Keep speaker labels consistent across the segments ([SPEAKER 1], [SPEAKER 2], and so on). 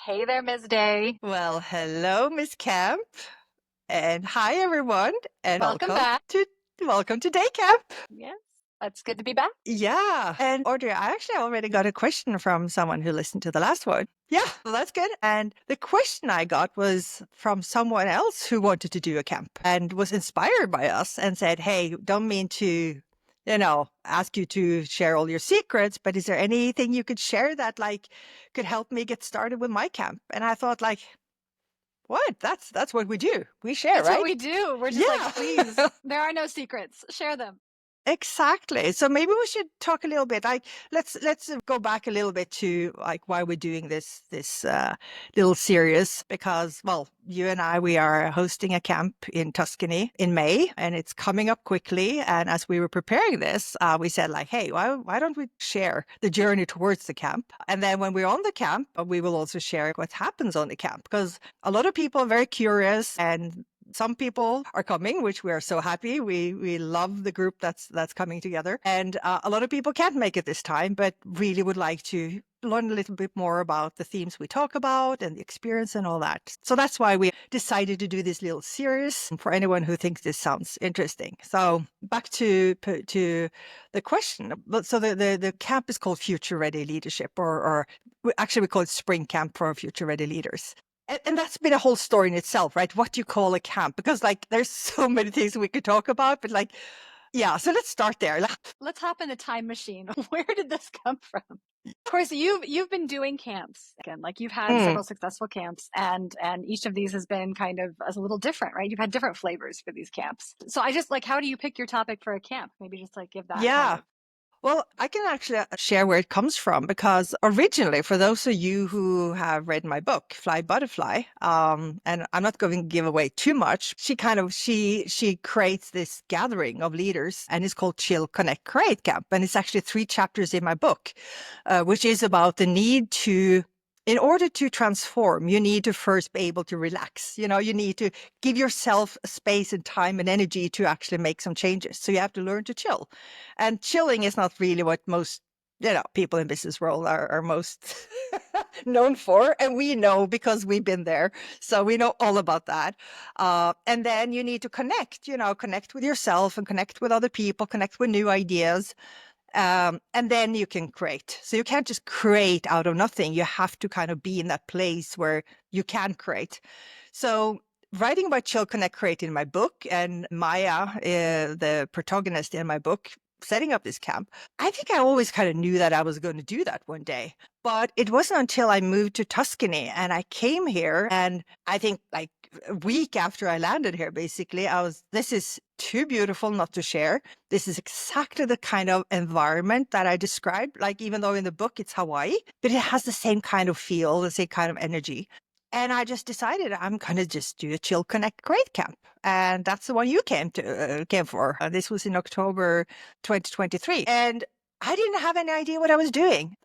[SPEAKER 1] Hey there, Ms. Day.
[SPEAKER 2] Well, hello, Miss Camp, and hi, everyone, and
[SPEAKER 1] Welcome back.
[SPEAKER 2] welcome to Day Camp.
[SPEAKER 1] Yes, it's good to be back.
[SPEAKER 2] Yeah, and Audrey, I actually already got a question from someone who listened to the last one. Yeah, well, that's good. And the question I got was from someone else who wanted to do a camp and was inspired by us and said, "Hey, don't mean to." Ask you to share all your secrets, but is there anything you could share that could help me get started with my camp? And I thought what? That's what we do. We share,
[SPEAKER 1] It's what
[SPEAKER 2] right?
[SPEAKER 1] we do. We're just like,
[SPEAKER 2] Yeah.
[SPEAKER 1] please, there are no secrets. Share them.
[SPEAKER 2] Exactly. So maybe we should talk a little bit. Let's go back a little bit to why we're doing this little series because you and I we are hosting a camp in Tuscany in May and it's coming up quickly. And as we were preparing this, we said hey, why don't we share the journey towards the camp? And then when we're on the camp, we will also share what happens on the camp because a lot of people are very curious and some people are coming, which we are so happy. We love the group that's coming together, and a lot of people can't make it this time, but really would like to learn a little bit more about the themes we talk about and the experience and all that. So that's why we decided to do this little series for anyone who thinks this sounds interesting. So back to the question. So the camp is called Future Ready Leadership, or actually we call it Spring Camp for Future Ready Leaders. And that's been a whole story in itself, right? What do you call a camp? Because there's so many things we could talk about, but yeah. So let's start there.
[SPEAKER 1] Let's hop in a time machine. Where did this come from? Of course, you've been doing camps again, like you've had
[SPEAKER 2] Mm,
[SPEAKER 1] several successful camps, and each of these has been kind of a little different, right? You've had different flavors for these camps. So I just like, how do you pick your topic for a camp? Maybe just like give that kind
[SPEAKER 2] yeah.
[SPEAKER 1] of.
[SPEAKER 2] Well, I can actually share where it comes from because originally, for those of you who have read my book, Fly Butterfly, and I'm not going to give away too much, she creates this gathering of leaders, and it's called Chill, Connect, Create Camp, and it's actually 3 chapters in my book, which is about the need to. In order to transform, you need to first be able to relax. You need to give yourself space and time and energy to actually make some changes. So you have to learn to chill. And chilling is not really what most, people in business world are most known for. And we know because we've been there. So we know all about that. And then you need to connect, connect with yourself and connect with other people, connect with new ideas. And then you can create. So you can't just create out of nothing. You have to kind of be in that place where you can create. So writing about Chill, Connect, Create in my book, and Maya, the protagonist in my book, setting up this camp, I think I always kind of knew that I was going to do that one day. But it wasn't until I moved to Tuscany and I came here, and I think like a week after I landed here, basically, this is too beautiful not to share. This is exactly the kind of environment that I described. Like, even though in the book it's Hawaii, but it has the same kind of feel, the same kind of energy. And I just decided I'm going to just do a Chill Connect Great Camp. And that's the one you came for. This was in October 2023. And I didn't have any idea what I was doing.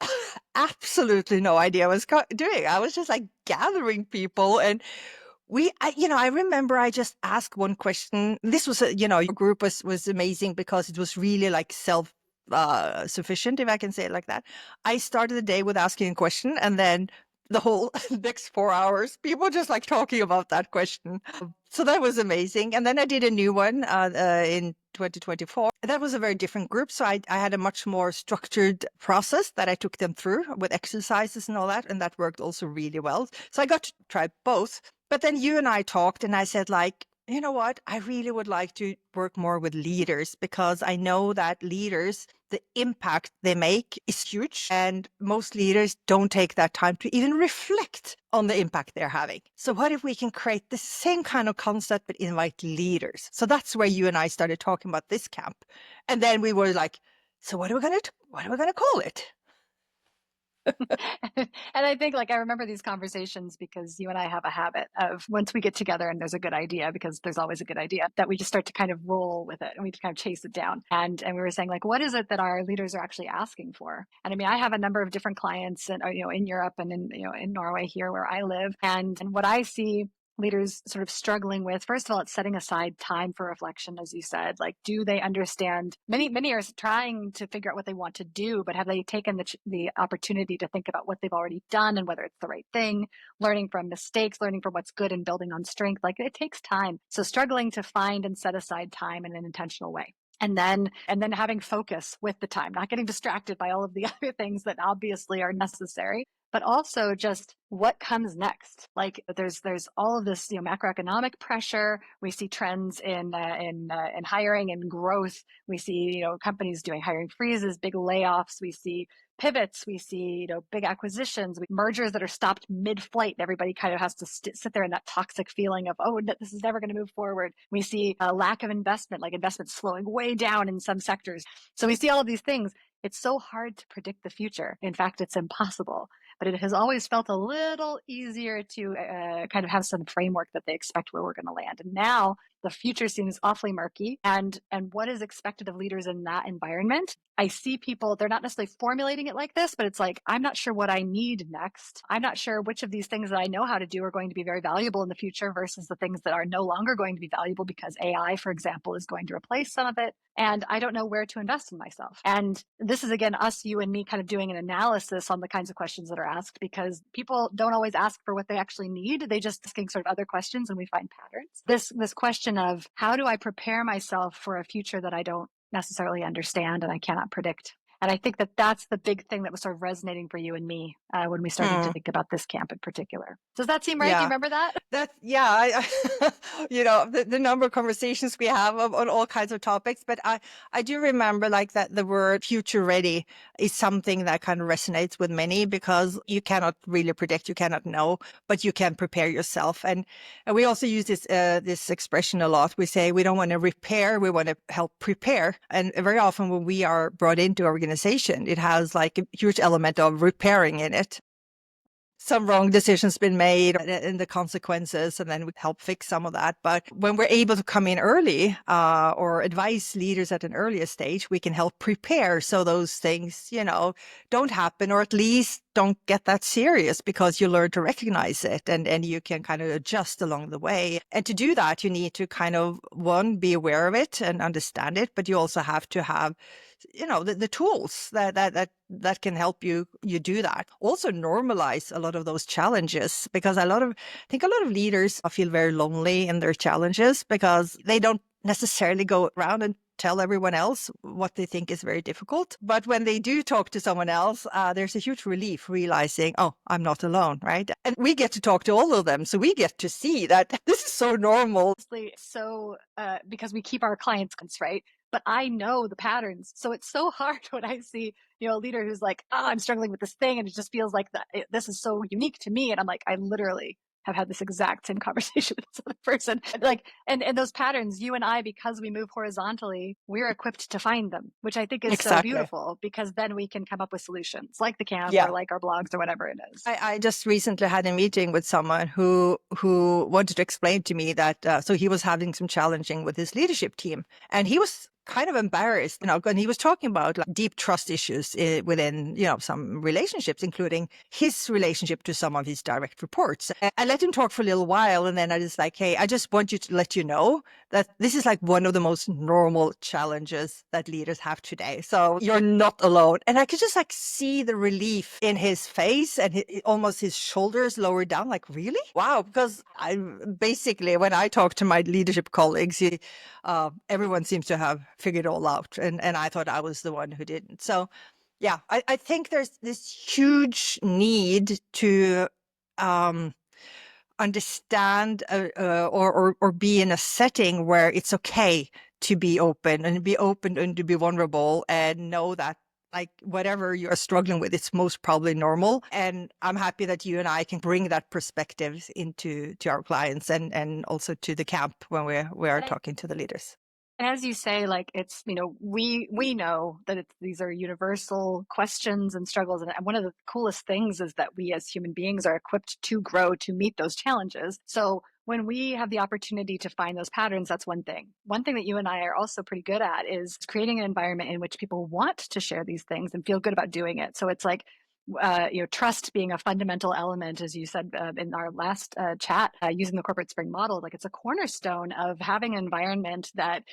[SPEAKER 2] Absolutely no idea what I was doing. I was just like gathering people and I remember I just asked one question. This was, your group was amazing because it was really like self sufficient, if I can say it like that. I started the day with asking a question, and then the whole next 4 hours, people just like talking about that question. So that was amazing. And then I did a new one in 2024. That was a very different group. So I had a much more structured process that I took them through with exercises and all that. And that worked also really well. So I got to try both. But then you and I talked, and I said, you know what? I really would like to work more with leaders because I know that leaders, the impact they make is huge. And most leaders don't take that time to even reflect on the impact they're having. So what if we can create the same kind of concept but invite leaders? So that's where you and I started talking about this camp. And then we were like, so what are we going to call it?
[SPEAKER 1] And I think like I remember these conversations because you and I have a habit of once we get together and there's a good idea, because there's always a good idea, that we just start to kind of roll with it and we just kind of chase it down. And we were saying like, what is it that our leaders are actually asking for? And I mean, I have a number of different clients and in Europe and in Norway here where I live. And what I see leaders sort of struggling with, first of all, it's setting aside time for reflection, as you said. Like, do they understand? Many are trying to figure out what they want to do, but have they taken the opportunity to think about what they've already done and whether it's the right thing, learning from mistakes, learning from what's good and building on strength? Like, it takes time. So struggling to find and set aside time in an intentional way. And then having focus with the time, not getting distracted by all of the other things that obviously are necessary, but also just what comes next. Like, there's all of this, macroeconomic pressure. We see trends in hiring and growth. We see, companies doing hiring freezes, big layoffs. We see pivots. We see, big acquisitions, mergers that are stopped mid-flight. Everybody kind of has to sit there in that toxic feeling of, oh, this is never going to move forward. We see a lack of investment, like investment slowing way down in some sectors. So we see all of these things. It's so hard to predict the future. In fact, it's impossible. But it has always felt a little easier to kind of have some framework that they expect where we're going to land. And now the future seems awfully murky. And what is expected of leaders in that environment? I see people, they're not necessarily formulating it like this, but it's like, I'm not sure what I need next. I'm not sure which of these things that I know how to do are going to be very valuable in the future versus the things that are no longer going to be valuable because AI, for example, is going to replace some of it. And I don't know where to invest in myself. And this is, again, us, you and me kind of doing an analysis on the kinds of questions that are asked, because people don't always ask for what they actually need. They just asking sort of other questions, and we find patterns. This question of, how do I prepare myself for a future that I don't necessarily understand and I cannot predict? And I think that that's the big thing that was sort of resonating for you and me when we started to think about this camp in particular. Does that seem right? Do you
[SPEAKER 2] Yeah.
[SPEAKER 1] remember that?
[SPEAKER 2] Yeah, the number of conversations we have on all kinds of topics, but I do remember like that the word future ready is something that kind of resonates with many, because you cannot really predict, you cannot know, but you can prepare yourself. And we also use this expression a lot. We say we don't want to repair, we want to help prepare. And very often when we are brought into organization, it has like a huge element of repairing in it. Some wrong decisions been made and the consequences, and then we help fix some of that. But when we're able to come in early or advise leaders at an earlier stage, we can help prepare so those things, don't happen, or at least don't get that serious, because you learn to recognize it and you can kind of adjust along the way. And to do that, you need to kind of, one, be aware of it and understand it, but you also have to have the tools that can help you do that. Also normalize a lot of those challenges, because I think a lot of leaders feel very lonely in their challenges because they don't necessarily go around and tell everyone else what they think is very difficult. But when they do talk to someone else, there's a huge relief realizing, oh, I'm not alone, right? And we get to talk to all of them. So we get to see that this is so normal.
[SPEAKER 1] So, because we keep our clients, right? But I know the patterns. So it's so hard when I see, a leader who's like, oh, I'm struggling with this thing. And it just feels like this is so unique to me. And I'm like, I literally have had this exact same conversation with this other person. Like, and those patterns, you and I, because we move horizontally, we're equipped to find them, which I think is so
[SPEAKER 2] Exactly.
[SPEAKER 1] beautiful, because then we can come up with solutions like the camp
[SPEAKER 2] Yeah.
[SPEAKER 1] or like our blogs or whatever it is.
[SPEAKER 2] I just recently had a meeting with someone who wanted to explain to me that so he was having some challenging with his leadership team, and he was kind of embarrassed, and he was talking about like deep trust issues within, some relationships, including his relationship to some of his direct reports. And I let him talk for a little while, and then I was like, hey, I just want you to let you know that this is like one of the most normal challenges that leaders have today. So you're not alone. And I could just like see the relief in his face and almost his shoulders lowered down. Like, really? Wow. Because basically, when I talk to my leadership colleagues, everyone seems to have figured it all out. And I thought I was the one who didn't. So yeah, I think there's this huge need to understand or be in a setting where it's okay to be open and to be vulnerable, and know that like whatever you're struggling with, it's most probably normal. And I'm happy that you and I can bring that perspective to our clients and also to the camp when we're talking to the leaders.
[SPEAKER 1] And as you say, like, it's, we know that these are universal questions and struggles. And one of the coolest things is that we as human beings are equipped to grow to meet those challenges. So when we have the opportunity to find those patterns, that's one thing. One thing that you and I are also pretty good at is creating an environment in which people want to share these things and feel good about doing it. So it's like, trust being a fundamental element, as you said in our last chat, using the corporate spring model, like it's a cornerstone of having an environment that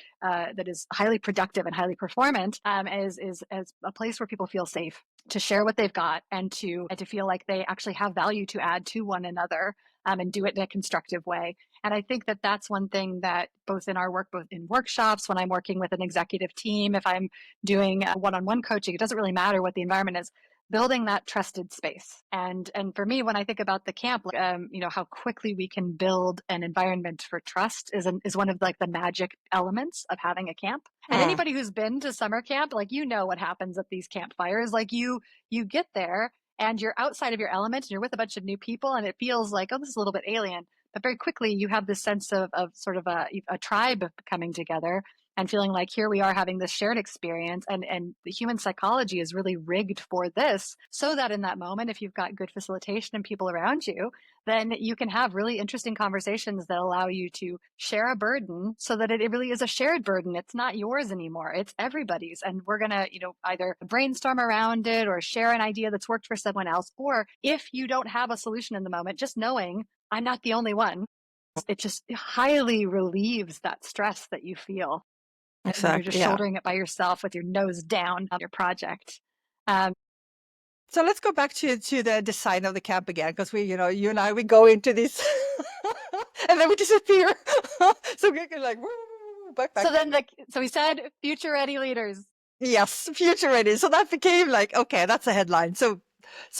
[SPEAKER 1] is highly productive and highly performant, is as a place where people feel safe to share what they've got and to feel like they actually have value to add to one another, and do it in a constructive way. And I think that that's one thing that both in our work, both in workshops, when I'm working with an executive team, if I'm doing one-on-one coaching, it doesn't really matter what the environment is, building that trusted space. And for me, when I think about the camp, how quickly we can build an environment for trust is one of like the magic elements of having a camp. And
[SPEAKER 2] Mm,
[SPEAKER 1] anybody who's been to summer camp, like, what happens at these campfires. Like, you get there and you're outside of your element and you're with a bunch of new people and it feels like, oh, this is a little bit alien. But very quickly you have this sense of sort of a tribe coming together and feeling like here we are having this shared experience, and the human psychology is really rigged for this, so that in that moment, if you've got good facilitation and people around you, then you can have really interesting conversations that allow you to share a burden, so that it really is a shared burden. It's not yours anymore, it's everybody's, and we're going to either brainstorm around it or share an idea that's worked for someone else. Or if you don't have a solution in the moment, just knowing I'm not the only one, it just highly relieves that stress that you feel when you're just
[SPEAKER 2] exactly. Yeah.
[SPEAKER 1] shouldering it by yourself with your nose down on your project. Um,
[SPEAKER 2] So let's go back to the design of the camp again, because you and I, we go into this and then we disappear. So we're like, woo, back,
[SPEAKER 1] so
[SPEAKER 2] back.
[SPEAKER 1] then, so we said future ready leaders.
[SPEAKER 2] Yes, future ready. So that became like, okay, that's a headline. So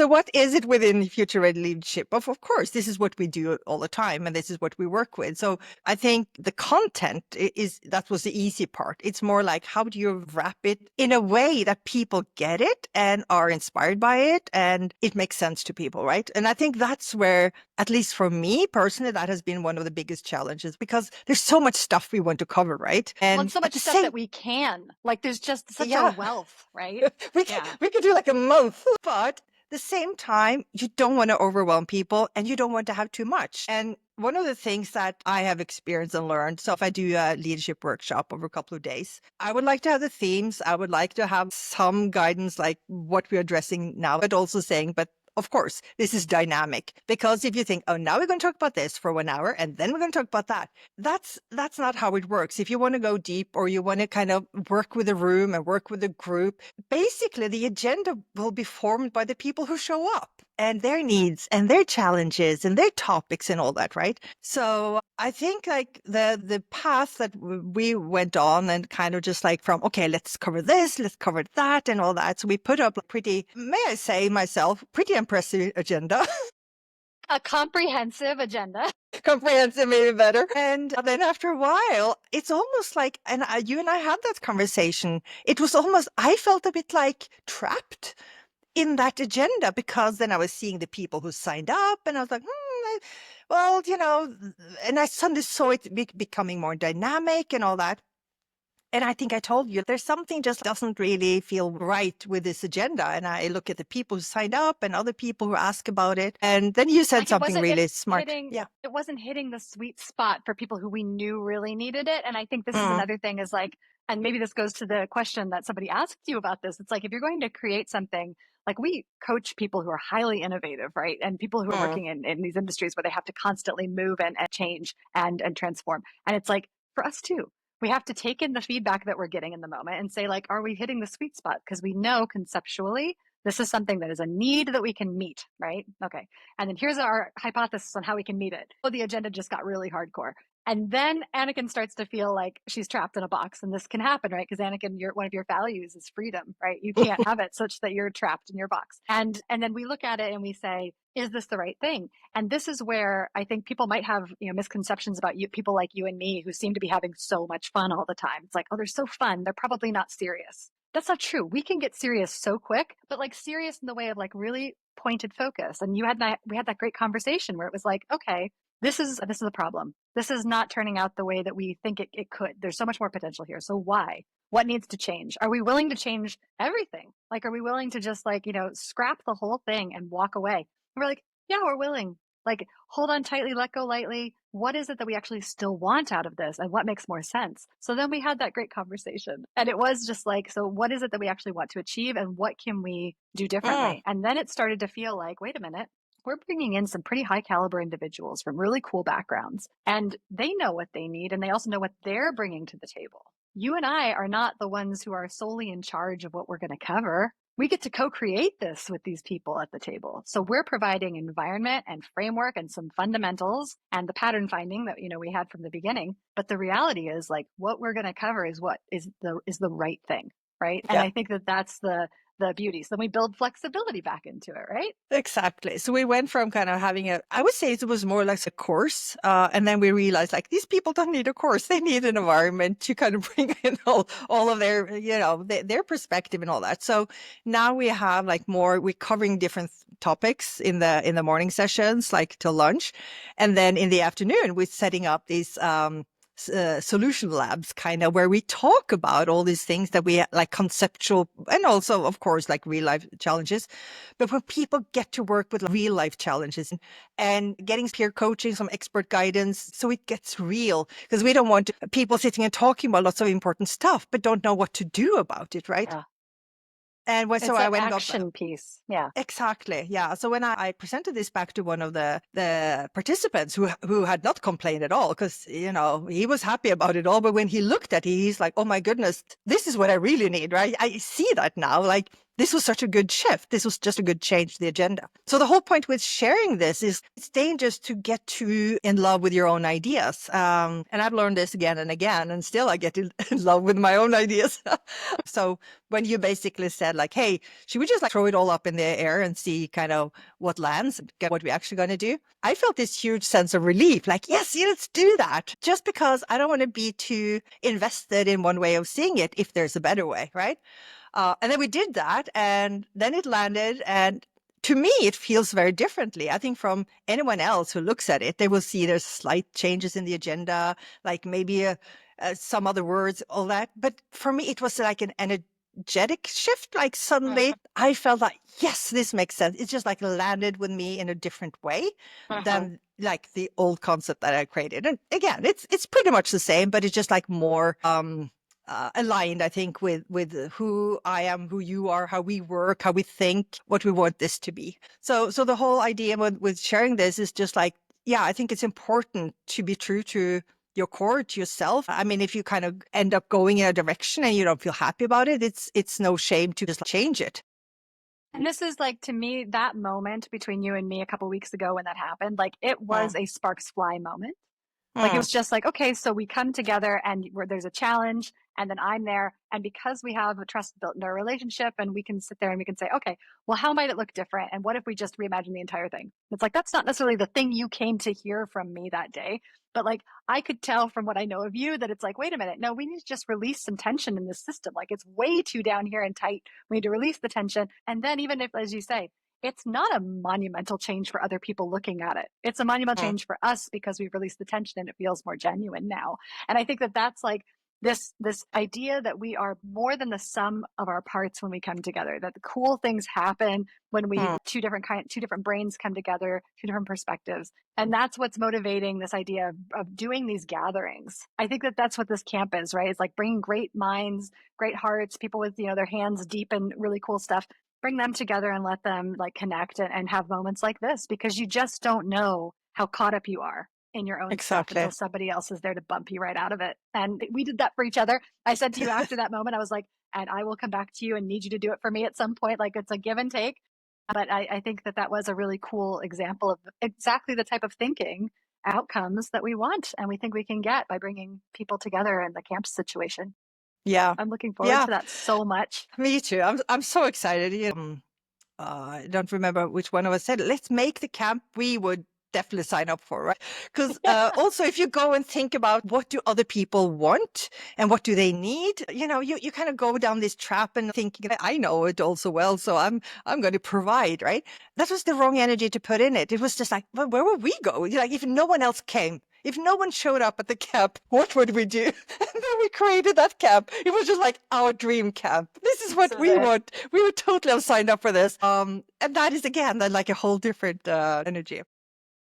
[SPEAKER 2] what is it within future ready leadership? Of course, this is what we do all the time, and this is what we work with. So I think the content that was the easy part. It's more like, how do you wrap it in a way that people get it and are inspired by it and it makes sense to people, right? And I think that's where, at least for me personally, that has been one of the biggest challenges, because there's so much stuff we want to cover, right?
[SPEAKER 1] Well, and
[SPEAKER 2] And
[SPEAKER 1] so
[SPEAKER 2] at
[SPEAKER 1] much
[SPEAKER 2] the
[SPEAKER 1] stuff
[SPEAKER 2] same,
[SPEAKER 1] that we can, like, there's just such a
[SPEAKER 2] yeah.
[SPEAKER 1] wealth, right?
[SPEAKER 2] we could
[SPEAKER 1] Yeah.
[SPEAKER 2] we could do like a month, but the same time, you don't want to overwhelm people and you don't want to have too much. And one of the things that I have experienced and learned, so if I do a leadership workshop over a couple of days, I would like to have the themes. I would like to have some guidance, like what we're addressing now, but also saying, but of course, this is dynamic, because if you think, oh, now we're going to talk about this for 1 hour and then we're going to talk about that, that's not how it works. If you want to go deep, or you want to kind of work with a room and work with a group, basically the agenda will be formed by the people who show up and their needs and their challenges and their topics and all that, right? So I think like the path that we went on, and kind of just like from, okay, let's cover this, let's cover that and all that. So we put up a pretty, may I say myself, pretty impressive agenda.
[SPEAKER 1] A comprehensive agenda.
[SPEAKER 2] Comprehensive, maybe better. And then after a while, it's almost like, and you and I had that conversation. It was almost, I felt a bit like trapped in that agenda, because then I was seeing the people who signed up and I was like, well, and I suddenly saw it becoming more dynamic and all that. And I think I told you there's something just doesn't really feel right with this agenda. And I look at the people who signed up and other people who ask about it. And then you said
[SPEAKER 1] Like, it
[SPEAKER 2] something
[SPEAKER 1] wasn't
[SPEAKER 2] really smart.
[SPEAKER 1] hitting
[SPEAKER 2] Yeah.
[SPEAKER 1] it wasn't hitting the sweet spot for people who we knew really needed it. And I think this is
[SPEAKER 2] Mm,
[SPEAKER 1] another thing, is like, and maybe this goes to the question that somebody asked you about this. It's like, if you're going to create something, like, we coach people who are highly innovative, right? And people who are
[SPEAKER 2] mm.
[SPEAKER 1] working in these industries where they have to constantly move and change and transform. And it's like, for us too, we have to take in the feedback that we're getting in the moment and say, like, are we hitting the sweet spot? Because we know conceptually this is something that is a need that we can meet, right? Okay. And then here's our hypothesis on how we can meet it. Oh, the agenda just got really hardcore. And then Annicken starts to feel like she's trapped in a box, and this can happen, right? Because Annicken, one of your values is freedom, right? You can't have it such that you're trapped in your box. And then we look at it and we say, is this the right thing? And this is where I think people might have misconceptions about people like you and me, who seem to be having so much fun all the time. It's like, oh, they're so fun, they're probably not serious. That's not true. We can get serious so quick, but like serious in the way of like really pointed focus. And we had that great conversation where it was like, okay, this is a problem. This is not turning out the way that we think it could. There's so much more potential here. So why? What needs to change? Are we willing to change everything? Like, are we willing to just, like, scrap the whole thing and walk away? And we're like, yeah, we're willing. Like, hold on tightly, let go lightly. What is it that we actually still want out of this? And what makes more sense? So then we had that great conversation. And it was just like, so what is it that we actually want to achieve? And what can we do
[SPEAKER 2] Mm,
[SPEAKER 1] differently? And then it started to feel like, wait a minute, we're bringing in some pretty high caliber individuals from really cool backgrounds, and they know what they need, and they also know what they're bringing to the table. You and I are not the ones who are solely in charge of what we're going to cover. We get to co-create this with these people at the table. So we're providing environment and framework and some fundamentals and the pattern finding that, we had from the beginning. But the reality is, like, what we're going to cover is what is the right thing, right? And
[SPEAKER 2] yeah.
[SPEAKER 1] I think that that's the beauty. So then we build flexibility back into it, right?
[SPEAKER 2] Exactly. So we went from kind of having I would say it was more like a course. And then we realized like these people don't need a course. They need an environment to kind of bring in all of their, their perspective and all that. So now we have like we're covering different topics in the morning sessions, like till lunch. And then in the afternoon, we're setting up these, solution labs kind of where we talk about all these things that we like conceptual and also of course like real life challenges, but when people get to work with real life challenges and getting peer coaching, some expert guidance, so it gets real, because we don't want people sitting and talking about lots of important stuff but don't know what to do about it, right?
[SPEAKER 1] Yeah.
[SPEAKER 2] So
[SPEAKER 1] It's
[SPEAKER 2] I
[SPEAKER 1] that
[SPEAKER 2] went and got
[SPEAKER 1] action piece. Yeah.
[SPEAKER 2] exactly. Yeah. So when I presented this back to one of the participants who had not complained at all, because, he was happy about it all. But when he looked at it, he's like, oh my goodness, this is what I really need, right? I see that now. Like, this was such a good shift. This was just a good change to the agenda. So the whole point with sharing this is it's dangerous to get too in love with your own ideas. And I've learned this again and again, and still I get in love with my own ideas. So when you basically said like, hey, should we just like throw it all up in the air and see kind of what lands and get what we're actually going to do? I felt this huge sense of relief, like, yes, yeah, let's do that. Just because I don't want to be too invested in one way of seeing it if there's a better way, right? And then we did that, and then it landed. And to me, it feels very differently. I think from anyone else who looks at it, they will see there's slight changes in the agenda, like maybe some other words, all that. But for me, it was like an energetic shift. Like suddenly I felt like, yes, this makes sense. It just like landed with me in a different way
[SPEAKER 1] Mhm.
[SPEAKER 2] than like the old concept that I created. And again, it's pretty much the same, but it's just like more aligned, I think, with who I am, who you are, how we work, how we think, what we want this to be. So the whole idea with sharing this is just like, yeah, I think it's important to be true to your core, to yourself. I mean, if you kind of end up going in a direction and you don't feel happy about it, it's no shame to just change it.
[SPEAKER 1] And this is like, to me, that moment between you and me a couple weeks ago when that happened, like, it
[SPEAKER 2] Mm,
[SPEAKER 1] was a sparks fly moment. Like, it
[SPEAKER 2] mm,
[SPEAKER 1] was just like, okay, so we come together and where there's a challenge, and then I'm there. And because we have a trust built in our relationship, and we can sit there and we can say, okay, well, how might it look different? And what if we just reimagine the entire thing? It's like, that's not necessarily the thing you came to hear from me that day. But like, I could tell from what I know of you that it's like, wait a minute, no, we need to just release some tension in this system. Like, it's way too down here and tight. We need to release the tension. And then, even if, as you say, it's not a monumental change for other people looking at it. It's a monumental
[SPEAKER 2] mm.
[SPEAKER 1] change for us because we've released the tension and it feels more genuine now. And I think that that's like this idea that we are more than the sum of our parts when we come together. That the cool things happen when we
[SPEAKER 2] Mm,
[SPEAKER 1] two different brains come together, two different perspectives, and that's what's motivating this idea of doing these gatherings. I think that that's what this camp is, right? It's like bringing great minds, great hearts, people with their hands deep in really cool stuff, bring them together and let them like connect and have moments like this, because you just don't know how caught up you are in your own stuff until
[SPEAKER 2] exactly.
[SPEAKER 1] somebody else is there to bump you right out of it. And we did that for each other. I said to you after that moment, I was like, and I will come back to you and need you to do it for me at some point. Like, it's a give and take. But I think that that was a really cool example of exactly the type of thinking outcomes that we want and we think we can get by bringing people together in the camp situation.
[SPEAKER 2] Yeah.
[SPEAKER 1] I'm looking forward
[SPEAKER 2] Yeah.
[SPEAKER 1] to that so much.
[SPEAKER 2] Me too. I'm so excited. I don't remember which one of us said, let's make the camp we would definitely sign up for, right? Because also, if you go and think about what do other people want and what do they need, you kind of go down this trap and thinking, I know it also well, so I'm going to provide, right? That was the wrong energy to put in it. It was just like, well, where would we go? Like, if no one else came. If no one showed up at the camp, what would we do? And then we created that camp. It was just like our dream camp. This is
[SPEAKER 1] This
[SPEAKER 2] what
[SPEAKER 1] is
[SPEAKER 2] we
[SPEAKER 1] it.
[SPEAKER 2] want. We would totally have signed up for this. And that is again then like a whole different energy.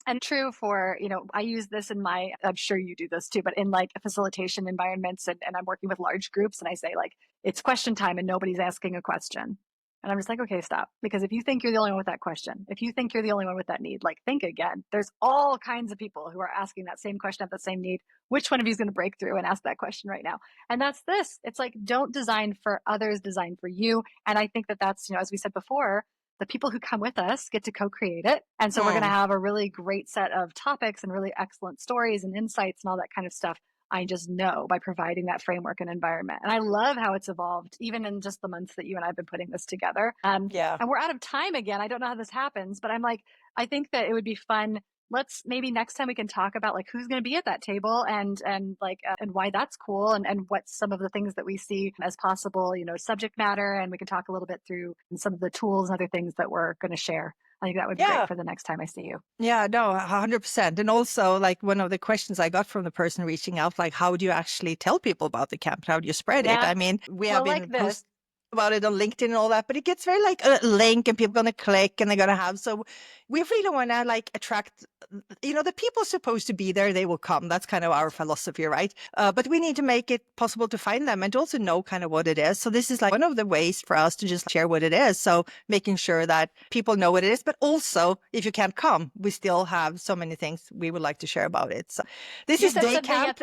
[SPEAKER 1] And true for, I use this in I'm sure you do this too, but in like facilitation environments, and I'm working with large groups, and I say like, it's question time and nobody's asking a question. And I'm just like, okay, stop. Because if you think you're the only one with that question, if you think you're the only one with that need, like think again. There's all kinds of people who are asking that same question, have the same need. Which one of you is going to break through and ask that question right now? And that's this. It's like, don't design for others, design for you. And I think that that's, as we said before, the people who come with us get to co-create it. And so we're going to
[SPEAKER 2] Mm.
[SPEAKER 1] have a really great set of topics and really excellent stories and insights and all that kind of stuff. I just know by providing that framework and environment. And I love how it's evolved, even in just the months that you and I have been putting this together.
[SPEAKER 2] Yeah.
[SPEAKER 1] And we're out of time again. I don't know how this happens, but I'm like, I think that it would be fun. Let's maybe next time we can talk about like who's going to be at that table and like and why that's cool and what's some of the things that we see as possible, subject matter, and we can talk a little bit through some of the tools and other things that we're going to share. I think that would be great
[SPEAKER 2] Yeah.
[SPEAKER 1] for the next time I see you.
[SPEAKER 2] Yeah, no, 100%. And also, like, one of the questions I got from the person reaching out, like, how do you actually tell people about the camp? How do you spread it?
[SPEAKER 1] Yeah.
[SPEAKER 2] I mean, we have
[SPEAKER 1] Well, like
[SPEAKER 2] been
[SPEAKER 1] this.
[SPEAKER 2] post about it on LinkedIn and all that, but it gets very like a link and people going to click and they're going to have. So we really want to like attract, the people supposed to be there, they will come. That's kind of our philosophy, right? But we need to make it possible to find them and to also know kind of what it is. So this is like one of the ways for us to just share what it is. So making sure that people know what it is, but also if you can't come, we still have so many things we would like to share about it. So this
[SPEAKER 1] You
[SPEAKER 2] is
[SPEAKER 1] said
[SPEAKER 2] day
[SPEAKER 1] something
[SPEAKER 2] camp.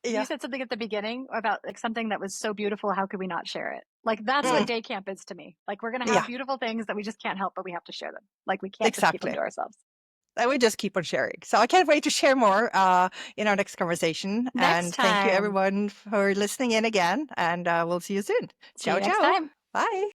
[SPEAKER 1] you
[SPEAKER 2] Yeah.
[SPEAKER 1] said something at the beginning about like something that was so beautiful. How could we not share it? Like that's what
[SPEAKER 2] Mm,
[SPEAKER 1] day camp is to me. Like we're going to have
[SPEAKER 2] yeah,
[SPEAKER 1] beautiful things that we just can't help, but we have to share them. Like we can't just keep them
[SPEAKER 2] exactly.
[SPEAKER 1] to ourselves.
[SPEAKER 2] And we just keep on sharing. So I can't wait to share more in our next conversation.
[SPEAKER 1] Next
[SPEAKER 2] And thank you
[SPEAKER 1] time.
[SPEAKER 2] everyone for listening in again. And we'll see you soon.
[SPEAKER 1] See
[SPEAKER 2] Ciao,
[SPEAKER 1] you next
[SPEAKER 2] ciao.
[SPEAKER 1] time.
[SPEAKER 2] Bye.